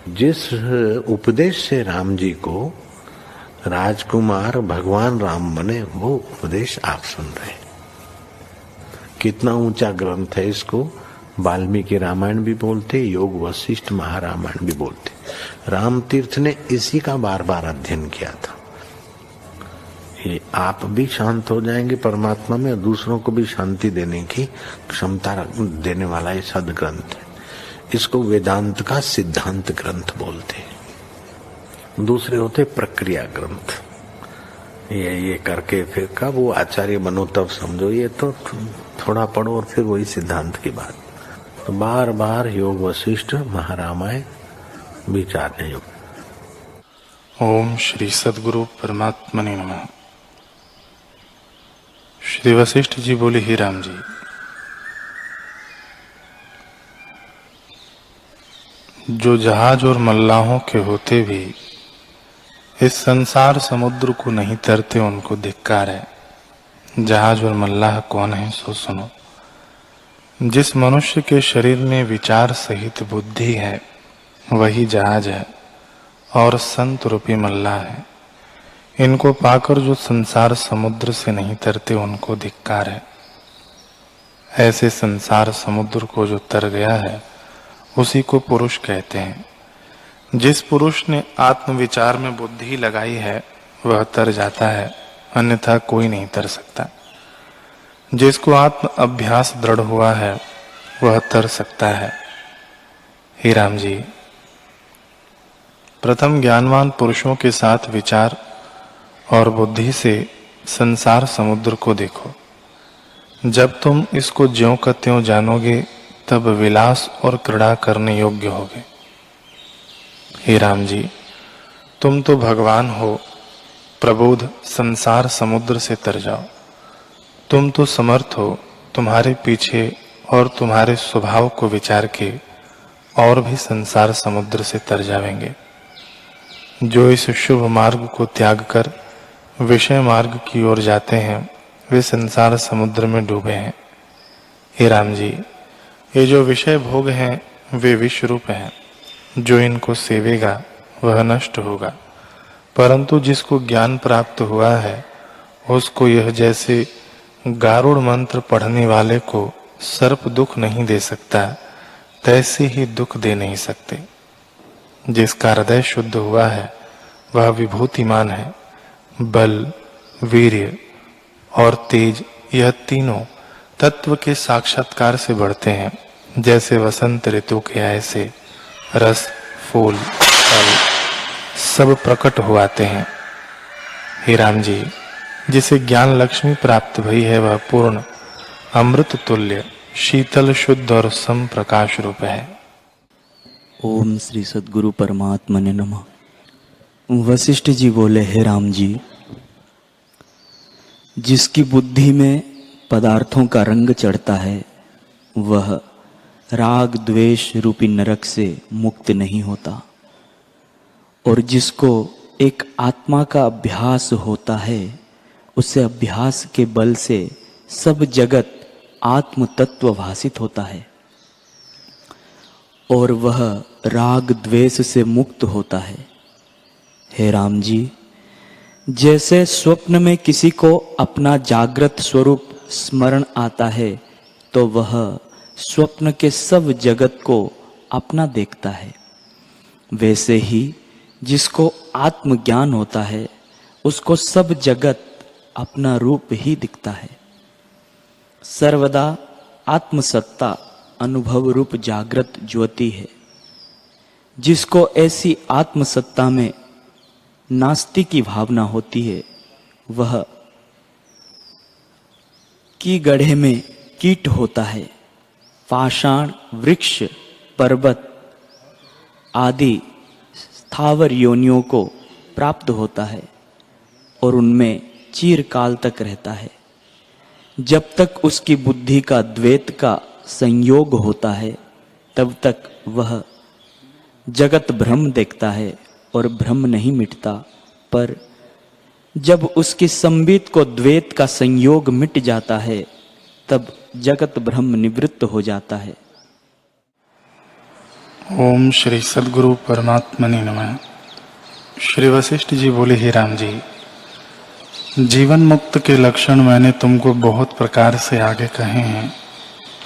जिस उपदेश से राम जी को राजकुमार भगवान राम बने, वो उपदेश आप सुन रहे हैं। कितना ऊंचा ग्रंथ है, इसको वाल्मीकि रामायण भी बोलते, योग वशिष्ठ महारामायण भी बोलते। राम तीर्थ ने इसी का बार बार अध्ययन किया था। ये आप भी शांत हो जाएंगे परमात्मा में, और दूसरों को भी शांति देने की क्षमता देने वाला ये सदग्रंथ है। इसको वेदांत का सिद्धांत ग्रंथ बोलते हैं। दूसरे होते प्रक्रिया ग्रंथ। ये करके फिर कब वो आचार्य बनो तब समझो, ये तो थोड़ा पढ़ो और फिर वही सिद्धांत की बात। तो बार बार योग वशिष्ठ महारामायण विचारने योग। ओम श्री सद्गुरु परमात्मने नमः। श्री वशिष्ठ जी बोले, हे राम जी, जो जहाज और मल्लाहों के होते भी इस संसार समुद्र को नहीं तरते, उनको धिक्कार है। जहाज और मल्लाह कौन है सो सुनो। जिस मनुष्य के शरीर में विचार सहित बुद्धि है, वही जहाज है और संत रूपी मल्लाह है। इनको पाकर जो संसार समुद्र से नहीं तरते, उनको धिक्कार है। ऐसे संसार समुद्र को जो तर गया है, उसी को पुरुष कहते हैं। जिस पुरुष ने आत्म विचार में बुद्धि लगाई है, वह तर जाता है, अन्यथा कोई नहीं तर सकता। जिसको आत्म अभ्यास दृढ़ हुआ है, वह तर सकता है। हे राम जी, प्रथम ज्ञानवान पुरुषों के साथ विचार और बुद्धि से संसार समुद्र को देखो। जब तुम इसको ज्यों का त्यों जानोगे, तब विलास और क्रीड़ा करने योग्य होगे। हे राम जी, तुम तो भगवान हो, प्रबोध संसार समुद्र से तर जाओ। तुम तो समर्थ हो, तुम्हारे पीछे और तुम्हारे स्वभाव को विचार के और भी संसार समुद्र से तर जावेंगे। जो इस शुभ मार्ग को त्याग कर विषय मार्ग की ओर जाते हैं, वे संसार समुद्र में डूबे हैं। हे राम जी, ये जो विषय भोग हैं, वे विष रूप हैं। जो इनको सेवेगा वह नष्ट होगा, परंतु जिसको ज्ञान प्राप्त हुआ है, उसको यह जैसे गारुड़ मंत्र पढ़ने वाले को सर्प दुख नहीं दे सकता, तैसे ही दुख दे नहीं सकते। जिसका हृदय शुद्ध हुआ है, वह विभूतिमान है। बल, वीर्य और तेज, यह तीनों तत्व के साक्षात्कार से बढ़ते हैं। जैसे वसंत ऋतु के ऐसे रस, फूल, फल सब प्रकट हो आते हैं। हे राम जी, जिसे ज्ञान लक्ष्मी प्राप्त भई है, वह पूर्ण अमृत तुल्य शीतल शुद्ध और सम प्रकाश रूप है। ओम श्री सद्गुरु परमात्मने नमः। वशिष्ठ जी बोले, हे राम जी, जिसकी बुद्धि में पदार्थों का रंग चढ़ता है, वह राग द्वेष रूपी नरक से मुक्त नहीं होता। और जिसको एक आत्मा का अभ्यास होता है, उसे अभ्यास के बल से सब जगत आत्म तत्व भासित होता है और वह राग द्वेष से मुक्त होता है। हे राम जी, जैसे स्वप्न में किसी को अपना जागृत स्वरूप स्मरण आता है, तो वह स्वप्न के सब जगत को अपना देखता है, वैसे ही जिसको आत्मज्ञान होता है, उसको सब जगत अपना रूप ही दिखता है। सर्वदा आत्मसत्ता अनुभव रूप जागृत ज्योति है। जिसको ऐसी आत्मसत्ता में नास्ति की भावना होती है, वह की गड्ढे में कीट होता है। पाषाण, वृक्ष, पर्वत आदि स्थावर योनियों को प्राप्त होता है और उनमें चिरकाल तक रहता है। जब तक उसकी बुद्धि का द्वैत का संयोग होता है, तब तक वह जगत भ्रम देखता है और भ्रम नहीं मिटता। पर जब उसकी संबित को द्वैत का संयोग मिट जाता है, तब जगत भ्रम निवृत्त हो जाता है। ओम श्री सद्गुरु परमात्मने नमः। श्री वशिष्ठ जी बोले, हे राम जी, जीवन मुक्त के लक्षण मैंने तुमको बहुत प्रकार से आगे कहे हैं,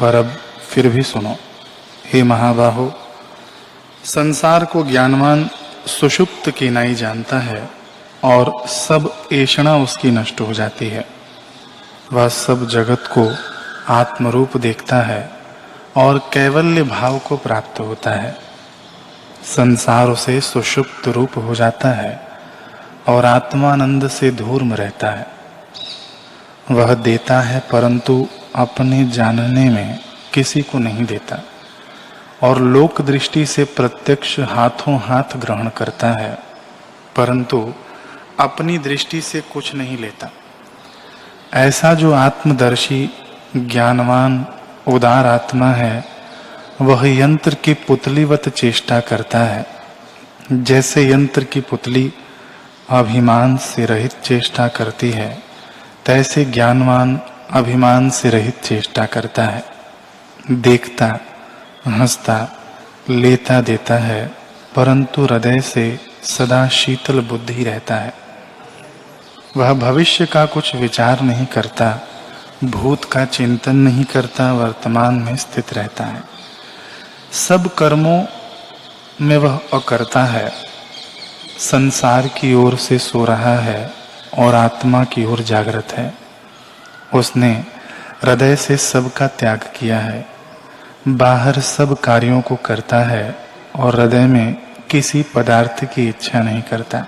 पर अब फिर भी सुनो। हे महाबाहो, संसार को ज्ञानवान सुषुप्त की नाई जानता है और सब ऐषणा उसकी नष्ट हो जाती है। वह सब जगत को आत्मरूप देखता है और कैवल्य भाव को प्राप्त होता है। संसार उसे सुषुप्त रूप हो जाता है और आत्मानंद से धूर्म रहता है। वह देता है परंतु अपने जानने में किसी को नहीं देता और लोक दृष्टि से प्रत्यक्ष हाथों हाथ ग्रहण करता है, परंतु अपनी दृष्टि से कुछ नहीं लेता। ऐसा जो आत्मदर्शी ज्ञानवान उदार आत्मा है, वह यंत्र की पुतलीवत चेष्टा करता है। जैसे यंत्र की पुतली अभिमान से रहित चेष्टा करती है, तैसे ज्ञानवान अभिमान से रहित चेष्टा करता है। देखता, हंसता, लेता देता है, परंतु हृदय से सदा शीतल बुद्धि रहता है। वह भविष्य का कुछ विचार नहीं करता, भूत का चिंतन नहीं करता, वर्तमान में स्थित रहता है। सब कर्मों में वह अकर्ता है, संसार की ओर से सो रहा है और आत्मा की ओर जागृत है। उसने हृदय से सबका त्याग किया है, बाहर सब कार्यों को करता है और हृदय में किसी पदार्थ की इच्छा नहीं करता।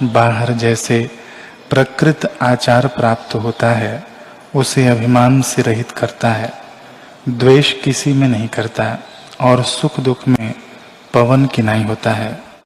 बाहर जैसे प्रकृत आचार प्राप्त होता है, उसे अभिमान से रहित करता है। द्वेष किसी में नहीं करता और सुख दुख में पवन की नाई होता है।